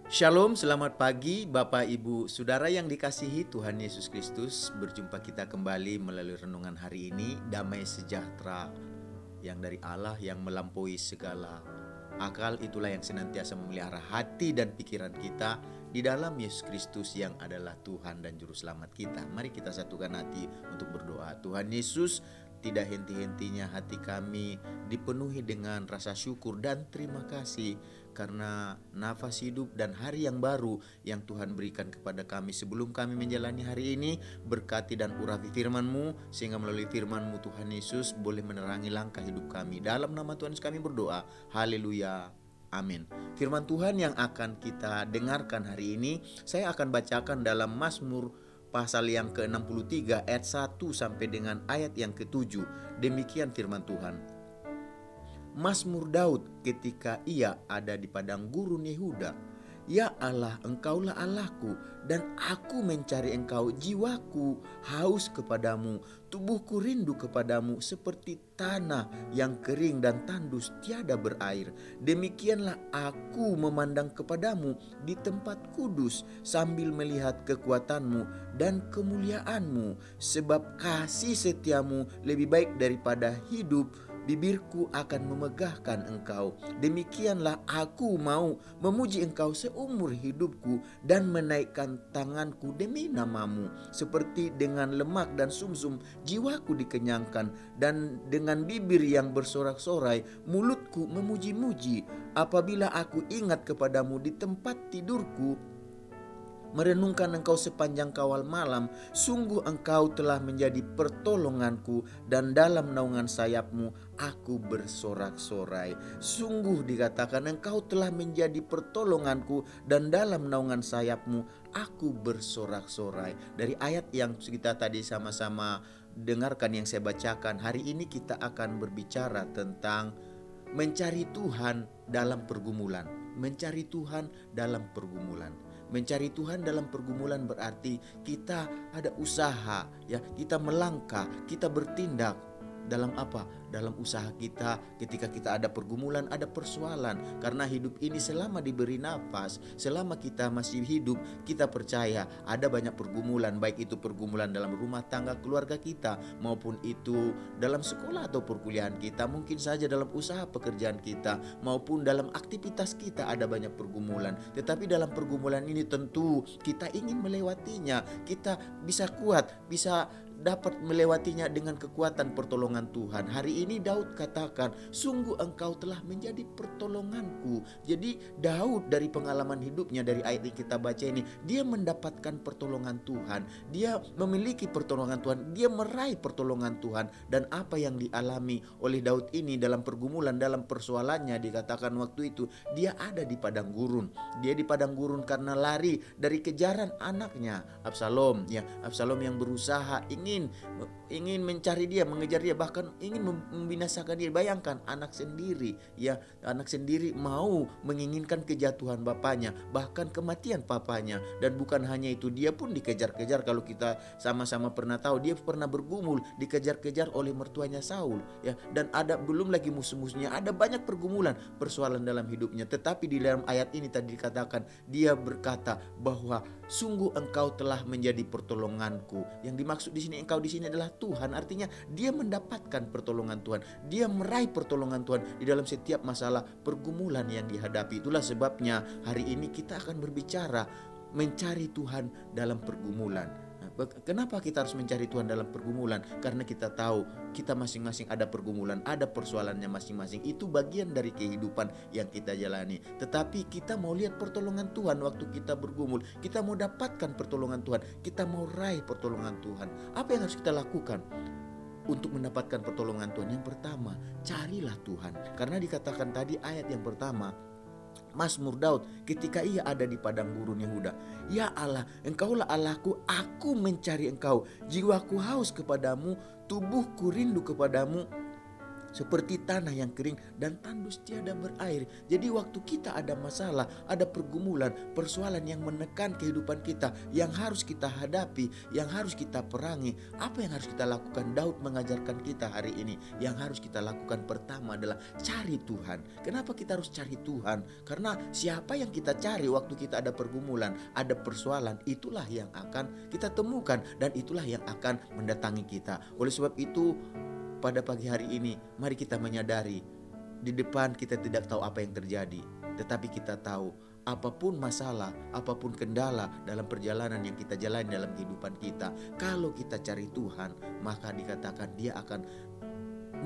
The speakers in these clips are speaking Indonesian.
Shalom, selamat pagi Bapak Ibu Saudara yang dikasihi Tuhan Yesus Kristus. Berjumpa kita kembali melalui renungan hari ini. Damai sejahtera yang dari Allah yang melampaui segala akal, itulah yang senantiasa memelihara hati dan pikiran kita di dalam Yesus Kristus yang adalah Tuhan dan Juru Selamat kita. Mari kita satukan hati untuk berdoa. Tuhan Yesus, tidak henti-hentinya hati kami dipenuhi dengan rasa syukur dan terima kasih karena nafas hidup dan hari yang baru yang Tuhan berikan kepada kami sebelum kami menjalani hari ini. Berkati dan urapi firman-Mu sehingga melalui firman-Mu Tuhan Yesus boleh menerangi langkah hidup kami. Dalam nama Tuhan Yesus kami berdoa. Haleluya. Amin. Firman Tuhan yang akan kita dengarkan hari ini saya akan bacakan dalam Mazmur pasal yang ke-63 ayat 1 sampai dengan ayat yang ke-7. Demikian firman Tuhan. Mazmur Daud ketika ia ada di padang gurun Yehuda. Ya Allah, Engkaulah Allahku, dan aku mencari Engkau. Jiwaku haus kepadamu, tubuhku rindu kepadamu seperti tanah yang kering dan tandus tiada berair. Demikianlah aku memandang kepadamu di tempat kudus sambil melihat kekuatanmu dan kemuliaanmu. Sebab kasih setiamu lebih baik daripada hidup, bibirku akan memegahkan Engkau. Demikianlah aku mau memuji Engkau seumur hidupku dan menaikkan tanganku demi namamu. Seperti dengan lemak dan sumsum jiwaku dikenyangkan, dan dengan bibir yang bersorak-sorai mulutku memuji-muji. Apabila aku ingat kepadamu di tempat tidurku, merenungkan Engkau sepanjang kawal malam, sungguh Engkau telah menjadi pertolonganku, dan dalam naungan sayap-Mu aku bersorak-sorai. Sungguh dikatakan Engkau telah menjadi pertolonganku, dan dalam naungan sayap-Mu aku bersorak-sorai. Dari ayat yang kita tadi sama-sama dengarkan yang saya bacakan, hari ini kita akan berbicara tentang mencari Tuhan dalam pergumulan. Mencari Tuhan dalam pergumulan. Mencari Tuhan dalam pergumulan berarti kita ada usaha, ya, kita melangkah, kita bertindak dalam apa? Dalam usaha kita ketika kita ada pergumulan, ada persoalan. Karena hidup ini selama diberi nafas, selama kita masih hidup, kita percaya ada banyak pergumulan, baik itu pergumulan dalam rumah tangga keluarga kita, maupun itu dalam sekolah atau perkuliahan kita, mungkin saja dalam usaha pekerjaan kita, maupun dalam aktivitas kita ada banyak pergumulan. Tetapi dalam pergumulan ini tentu kita ingin melewatinya, kita bisa kuat, bisa dapat melewatinya dengan kekuatan pertolongan Tuhan. Hari ini Daud katakan, sungguh Engkau telah menjadi pertolonganku. Jadi Daud dari pengalaman hidupnya, dari ayat yang kita baca ini, dia mendapatkan pertolongan Tuhan. Dia memiliki pertolongan Tuhan, dia meraih pertolongan Tuhan. Dan apa yang dialami oleh Daud ini dalam pergumulan, dalam persoalannya, dikatakan waktu itu dia ada di padang gurun. Dia di padang gurun karena lari dari kejaran anaknya Absalom, ya, Absalom yang berusaha ingin mencari dia, mengejar dia, bahkan ingin membinasakan dia. Bayangkan anak sendiri, ya, anak sendiri mau menginginkan kejatuhan bapaknya, bahkan kematian papanya. Dan bukan hanya itu, dia pun dikejar-kejar. Kalau kita sama-sama pernah tahu, dia pernah bergumul, dikejar-kejar oleh mertuanya Saul, ya, dan ada belum lagi musuh-musuhnya, ada banyak pergumulan, persoalan dalam hidupnya. Tetapi di dalam ayat ini tadi dikatakan, dia berkata bahwa sungguh Engkau telah menjadi pertolonganku. Yang dimaksud di sini Engkau di sini adalah Tuhan. Artinya dia mendapatkan pertolongan Tuhan. Dia meraih pertolongan Tuhan di dalam setiap masalah pergumulan yang dihadapi. Itulah sebabnya hari ini kita akan berbicara mencari Tuhan dalam pergumulan. Kenapa kita harus mencari Tuhan dalam pergumulan? Karena kita tahu kita masing-masing ada pergumulan, ada persoalannya masing-masing. Itu bagian dari kehidupan yang kita jalani. Tetapi kita mau lihat pertolongan Tuhan waktu kita bergumul. Kita mau dapatkan pertolongan Tuhan. Kita mau raih pertolongan Tuhan. Apa yang harus kita lakukan untuk mendapatkan pertolongan Tuhan? Yang pertama, carilah Tuhan. Karena dikatakan tadi ayat yang pertama, Mazmur Daud ketika ia ada di padang gurun Yehuda. Ya Allah, Engkaulah Allahku, aku mencari Engkau. Jiwaku haus kepadamu, tubuhku rindu kepadamu seperti tanah yang kering dan tandus tiada berair. Jadi waktu kita ada masalah, ada pergumulan, persoalan yang menekan kehidupan kita, yang harus kita hadapi, yang harus kita perangi, apa yang harus kita lakukan? Daud mengajarkan kita hari ini, yang harus kita lakukan pertama adalah cari Tuhan. Kenapa kita harus cari Tuhan? Karena siapa yang kita cari waktu kita ada pergumulan, ada persoalan, itulah yang akan kita temukan dan itulah yang akan mendatangi kita. Oleh sebab itu, pada pagi hari ini, mari kita menyadari di depan kita tidak tahu apa yang terjadi, tetapi kita tahu apapun masalah, apapun kendala dalam perjalanan yang kita jalani dalam kehidupan kita, kalau kita cari Tuhan, maka dikatakan Dia akan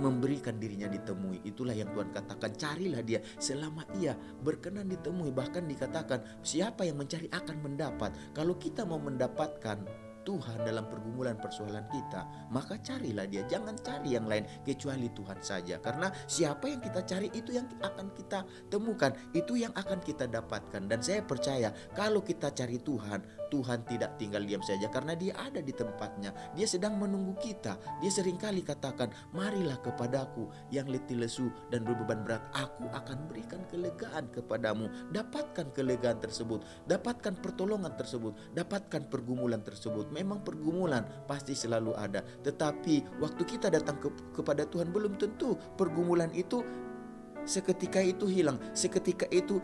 memberikan dirinya ditemui. Itulah yang Tuhan katakan, carilah Dia selama Ia berkenan ditemui. Bahkan dikatakan siapa yang mencari akan mendapat. Kalau kita mau mendapatkan Tuhan dalam pergumulan persoalan kita, maka carilah Dia, jangan cari yang lain kecuali Tuhan saja. Karena siapa yang kita cari itu yang akan kita temukan, itu yang akan kita dapatkan. Dan saya percaya kalau kita cari Tuhan, Tuhan tidak tinggal diam saja, karena Dia ada di tempatnya. Dia sedang menunggu kita. Dia seringkali katakan, marilah kepadaku yang letih lesu dan berbeban berat, aku akan berikan kelegaan kepadamu. Dapatkan kelegaan tersebut, dapatkan pertolongan tersebut, dapatkan pergumulan tersebut. Memang pergumulan pasti selalu ada, tetapi waktu kita datang kepada Tuhan, belum tentu pergumulan itu seketika itu hilang, seketika itu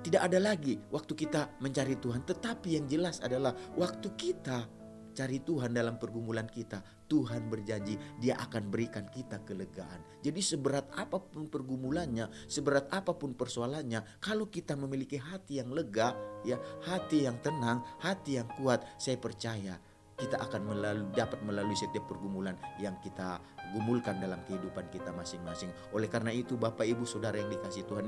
tidak ada lagi waktu kita mencari Tuhan. Tetapi yang jelas adalah waktu kita cari Tuhan dalam pergumulan kita, Tuhan berjanji Dia akan berikan kita kelegaan. Jadi seberat apapun pergumulannya, seberat apapun persoalannya, kalau kita memiliki hati yang lega, ya, hati yang tenang, hati yang kuat, saya percaya kita akan dapat melalui setiap pergumulan yang kita gumulkan dalam kehidupan kita masing-masing. Oleh karena itu, Bapak Ibu Saudara yang dikasihi Tuhan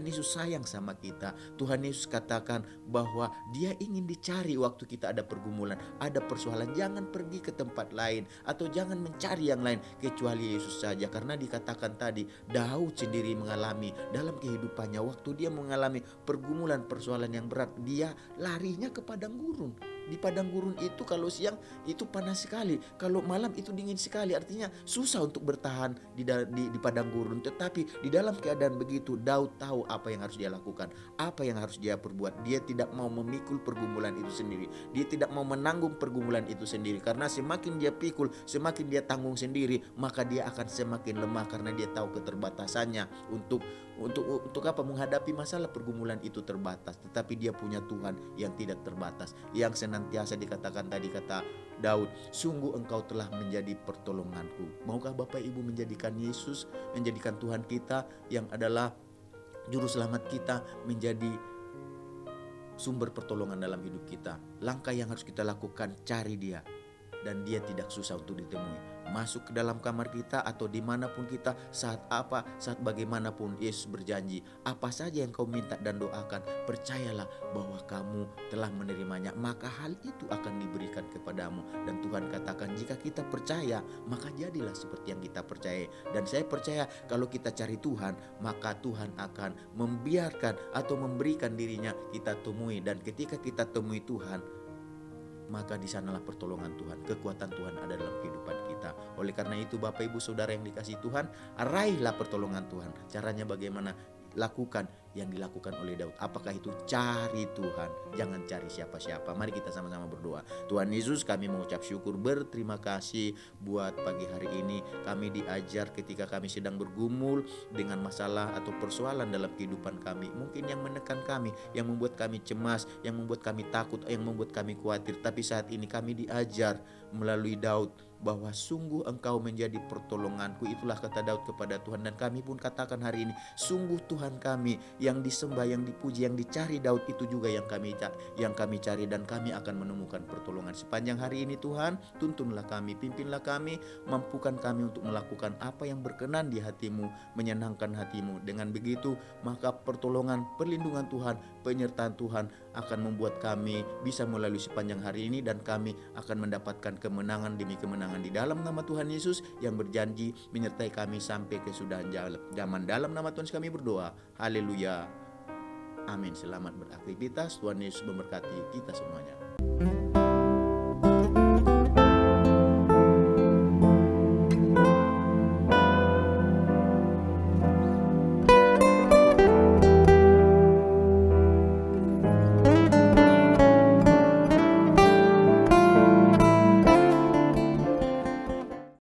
Yesus sayang sama kita. Tuhan Yesus katakan bahwa Dia ingin dicari waktu kita ada pergumulan, ada persoalan. Jangan pergi ke tempat lain atau jangan mencari yang lain kecuali Yesus saja. Karena dikatakan tadi, Daud sendiri mengalami dalam kehidupannya, waktu dia mengalami pergumulan persoalan yang berat, dia larinya ke padang gurun. Di padang gurun itu kalau siang itu panas sekali, kalau malam itu dingin sekali. Artinya susah untuk bertahan di padang gurun. Tetapi di dalam keadaan begitu, Daud tahu apa yang harus dia lakukan, apa yang harus dia perbuat. Dia tidak mau memikul pergumulan itu sendiri. Dia tidak mau menanggung pergumulan itu sendiri. Karena semakin dia pikul, semakin dia tanggung sendiri, maka dia akan semakin lemah. Karena dia tahu keterbatasannya untuk apa menghadapi masalah pergumulan itu terbatas. Tetapi dia punya Tuhan yang tidak terbatas, yang senantiasa dikatakan tadi kata Daud, sungguh Engkau telah menjadi pertolonganku. Maukah Bapak Ibu menjadikan Yesus, menjadikan Tuhan kita yang adalah juru selamat kita, menjadi sumber pertolongan dalam hidup kita? Langkah yang harus kita lakukan, cari Dia, dan Dia tidak susah untuk ditemui. Masuk ke dalam kamar kita atau dimanapun kita, saat bagaimanapun, Yesus berjanji, apa saja yang kau minta dan doakan, percayalah bahwa kamu telah menerimanya, maka hal itu akan diberikan kepadamu. Dan Tuhan katakan, jika kita percaya, maka jadilah seperti yang kita percaya. Dan saya percaya kalau kita cari Tuhan, maka Tuhan akan membiarkan atau memberikan dirinya kita temui. Dan ketika kita temui Tuhan, maka di sanalah pertolongan Tuhan, kekuatan Tuhan ada dalam kehidupan kita. Oleh karena itu, Bapak Ibu Saudara yang dikasihi Tuhan, raihlah pertolongan Tuhan. Caranya bagaimana? Lakukan yang dilakukan oleh Daud. Apakah itu? Cari Tuhan, jangan cari siapa-siapa. Mari kita sama-sama berdoa. Tuhan Yesus, kami mengucap syukur, berterima kasih buat pagi hari ini. Kami diajar ketika kami sedang bergumul dengan masalah atau persoalan dalam kehidupan kami, mungkin yang menekan kami, yang membuat kami cemas, yang membuat kami takut, yang membuat kami khawatir. Tapi saat ini kami diajar melalui Daud bahwa sungguh Engkau menjadi pertolonganku. Itulah kata Daud kepada Tuhan, dan kami pun katakan hari ini, sungguh Tuhan kami yang disembah, yang dipuji, yang dicari. Daud itu juga yang kami cari, dan kami akan menemukan pertolongan sepanjang hari ini. Tuhan, tuntunlah kami, pimpinlah kami, mampukan kami untuk melakukan apa yang berkenan di hati-Mu, menyenangkan hati-Mu. Dengan begitu, maka pertolongan, perlindungan Tuhan, penyertaan Tuhan akan membuat kami bisa melalui sepanjang hari ini, dan kami akan mendapatkan kemenangan demi kemenangan di dalam nama Tuhan Yesus yang berjanji menyertai kami sampai kesudahan zaman. Dalam nama Tuhan kami berdoa. Haleluya. Amin. Selamat beraktivitas. Tuhan Yesus memberkati kita semuanya.